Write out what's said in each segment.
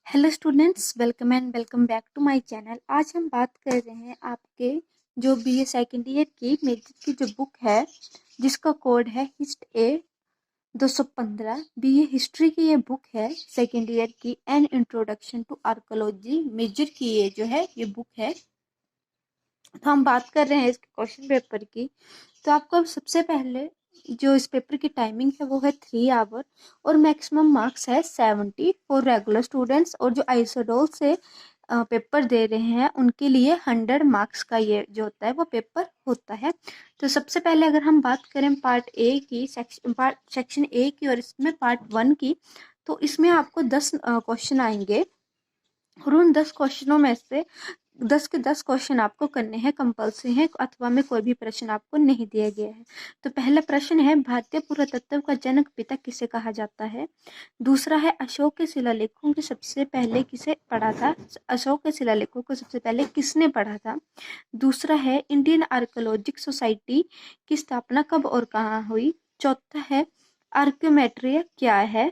Hello students, welcome back to my channel. आज हम बात कर रहे हैं आपके जो बीए सेकेंड ईयर की मेजर की जो बुक है जिसका कोड है हिस्ट ए 215। बीए हिस्ट्री की ये बुक है सेकेंड ईयर की, an introduction to archaeology major की ये जो है ये बुक है। तो हम बात कर रहे हैं इसके क्वेश्चन पेपर की। तो आपको सबसे पहले जो इस पेपर की टाइमिंग है वो है 3 आवर और मैक्सिमम मार्क्स है 70 फॉर रेगुलर स्टूडेंट्स, और जो आइसोडोल से पेपर दे रहे हैं उनके लिए 100 मार्क्स का ये जो होता है वो पेपर होता है। तो सबसे पहले अगर हम बात करें पार्ट ए की, सेक्शन ए की और इसमें पार्ट 1 की, तो इसमें आपको 10 क्वेश्चन आएंगे और उन 10 क्वेश्चनों में से 10 के 10 क्वेश्चन आपको करने हैं, कंपल्सरी है, अथवा में कोई भी प्रश्न आपको नहीं दिया गया है। तो पहला प्रश्न है, भारतीय पुरातत्व का जनक पिता किसे कहा जाता है। दूसरा है, अशोक के शिलालेखों के सबसे पहले किसे पढ़ा था। अशोक के शिलालेखों को सबसे पहले किसने पढ़ा था। दूसरा है, इंडियन आर्कोलॉजिकल सोसाइटी की स्थापना कब और कहाँ हुई। चौथा है, आर्क्योमेट्रिया क्या है।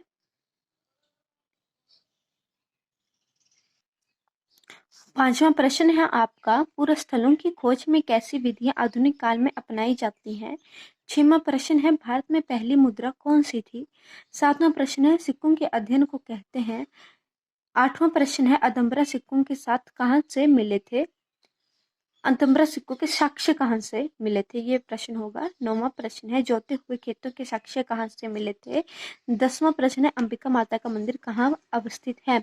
पांचवा प्रश्न है आपका, पुरस्थलों की खोज में कैसी विधियां आधुनिक काल में अपनाई जाती हैं। छठवां प्रश्न है, भारत में पहली मुद्रा कौन सी थी। सातवां प्रश्न है, सिक्कों के अध्ययन को कहते हैं। आठवां प्रश्न है, अदम्बरा सिक्कों के साथ कहाँ से मिले थे। अंतम्बरा सिक्कों के साक्ष्य कहाँ से मिले थे, ये प्रश्न होगा। नौवां प्रश्न है, जोते हुए खेतों के साक्ष्य कहाँ से मिले थे। 10वां प्रश्न है, अंबिका माता का मंदिर कहाँ अवस्थित है।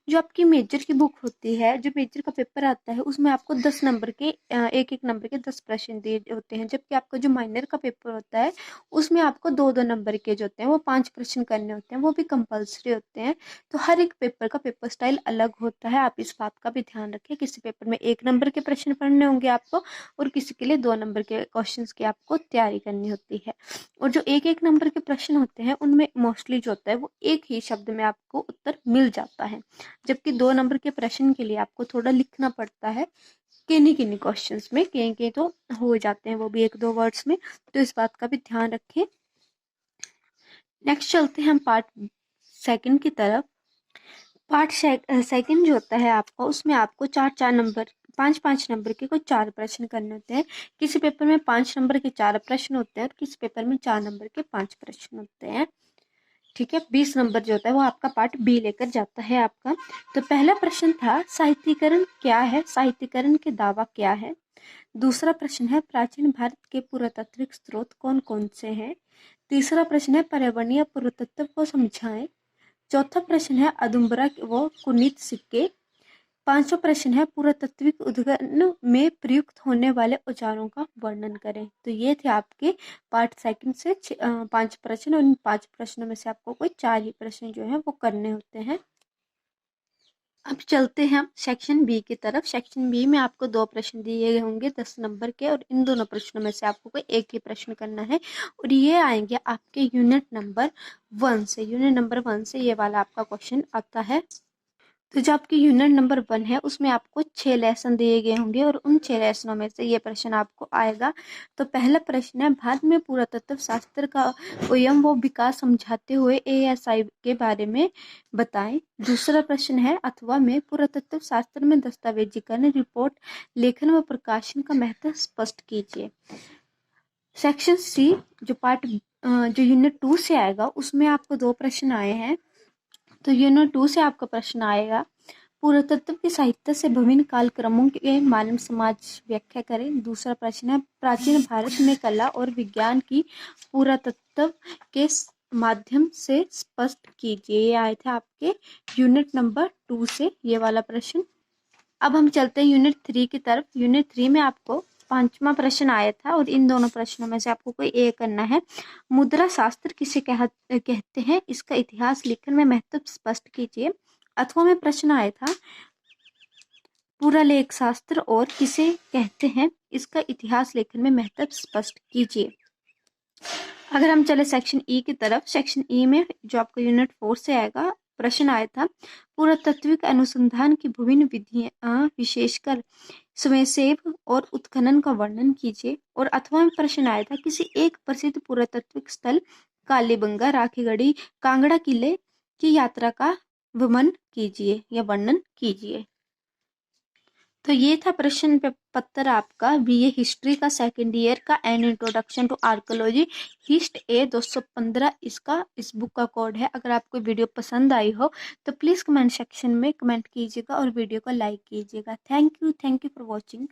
जो आपकी मेजर की बुक होती है, जो मेजर का पेपर आता है, उसमें आपको 10 नंबर के एक एक नंबर के 10 प्रश्न दिए होते हैं, जबकि आपका जो माइनर का पेपर होता है उसमें आपको दो दो नंबर के जो होते हैं वो 5 प्रश्न करने होते हैं, वो भी कंपल्सरी होते हैं। तो हर एक पेपर का पेपर स्टाइल अलग होता है, आप इस बात का भी ध्यान रखें। किसी पेपर में 1 नंबर के प्रश्न पढ़ने होंगे आपको और किसी के लिए 2 नंबर के क्वेश्चंस की आपको तैयारी करनी होती है। और जो एक एक नंबर के प्रश्न होते हैं उनमें मोस्टली जो होता है वो एक ही शब्द में आपको उत्तर मिल जाता है, जबकि 2 नंबर के प्रश्न के लिए आपको थोड़ा लिखना पड़ता है। किन्हीं किन्हीं क्वेश्चंस में कहीं तो हो जाते हैं वो भी 1-2 वर्ड्स में, तो इस बात का भी ध्यान रखें। नेक्स्ट चलते हैं हम पार्ट सेकंड की तरफ। पार्ट सेकंड जो होता है आपका, उसमें आपको 4-4 नंबर 5-5 नंबर के कुछ 4 प्रश्न करने होते हैं। किसी पेपर में 5 नंबर के 4 प्रश्न होते हैं और किसी पेपर में 4 नंबर के 5 प्रश्न होते हैं। ठीक है, 20 नंबर जो होता है वो आपका पार्ट बी लेकर जाता है आपका। तो पहला प्रश्न था, साहित्यीकरण क्या है, साहित्यीकरण के दावा क्या है। दूसरा प्रश्न है, प्राचीन भारत के पुरातात्विक स्रोत कौन कौन से हैं। तीसरा प्रश्न है, पर्यावरणीय पुरातत्व को समझाएं। चौथा प्रश्न है, अदुम्बरा व कुनीत सिक्के। पांचवा प्रश्न है, पुरातात्विक उद्खनन में प्रयुक्त होने वाले औजारों का वर्णन करें। तो ये थे आपके पार्ट सेकंड से 5 प्रश्न, और इन 5 प्रश्नों में से आपको कोई 4 ही प्रश्न जो है वो करने होते हैं। अब चलते हैं हम सेक्शन बी की तरफ। सेक्शन बी में आपको 2 प्रश्न दिए गए होंगे 10 नंबर के, और इन दोनों प्रश्नों में से आपको कोई एक ही प्रश्न करना है, और ये आएंगे आपके यूनिट नंबर 1 से। यूनिट नंबर 1 से ये वाला आपका क्वेश्चन आता है। तो जो आपकी यूनिट नंबर 1 है उसमें आपको 6 लेसन दिए गए होंगे, और उन 6 लेसनों में से ये प्रश्न आपको आएगा। तो पहला प्रश्न है, भारत में पुरातत्व शास्त्र का उद्गम व विकास समझाते हुए एएसआई के बारे में बताएं। दूसरा प्रश्न है, अथवा में पुरातत्व शास्त्र में दस्तावेजीकरण, रिपोर्ट लेखन व प्रकाशन का महत्व स्पष्ट कीजिए। सेक्शन सी जो पार्ट जो यूनिट 2 से आएगा उसमें आपको 2 प्रश्न आए हैं। तो यूनिट 2 से आपका प्रश्न आएगा, पुरातत्व के साहित्य से विभिन्न कालक्रमों के मानव समाज व्याख्या करें। दूसरा प्रश्न है, प्राचीन भारत में कला और विज्ञान की पुरातत्व के माध्यम से स्पष्ट कीजिए। ये आए थे आपके यूनिट नंबर 2 से ये वाला प्रश्न। अब हम चलते हैं यूनिट 3 की तरफ। यूनिट 3 में आपको 5वां प्रश्न आया था, और इन दोनों प्रश्नों में से आपको कोई एक करना है। मुद्रा शास्त्र किसे कहते हैं, इसका इतिहास लेखन में महत्व स्पष्ट कीजिए। अथवा में प्रश्न आया था, पुरालेख शास्त्र और किसे कहते हैं, इसका इतिहास लेखन में महत्व स्पष्ट कीजिए। अगर हम चले सेक्शन ई की तरफ, सेक्शन ई में जो आपका यूनिट 4 से आएगा, प्रश्न आया था, पुरातात्विक अनुसंधान की विभिन्न विधियां विशेषकर स्वयंसेव और उत्खनन का वर्णन कीजिए। और अथवा में प्रश्न आया था, किसी एक प्रसिद्ध पुरातात्विक स्थल कालीबंगा, राखीगढ़ी, कांगड़ा किले की यात्रा का वमन कीजिए या वर्णन कीजिए। तो ये था प्रश्न पत्र आपका बीए हिस्ट्री का सेकेंड ईयर का an introduction to archaeology hist A 215 इसका इस बुक का कोड है। अगर आपको वीडियो पसंद आई हो तो प्लीज़ कमेंट सेक्शन में कमेंट कीजिएगा और वीडियो को लाइक कीजिएगा। Thank you for watching.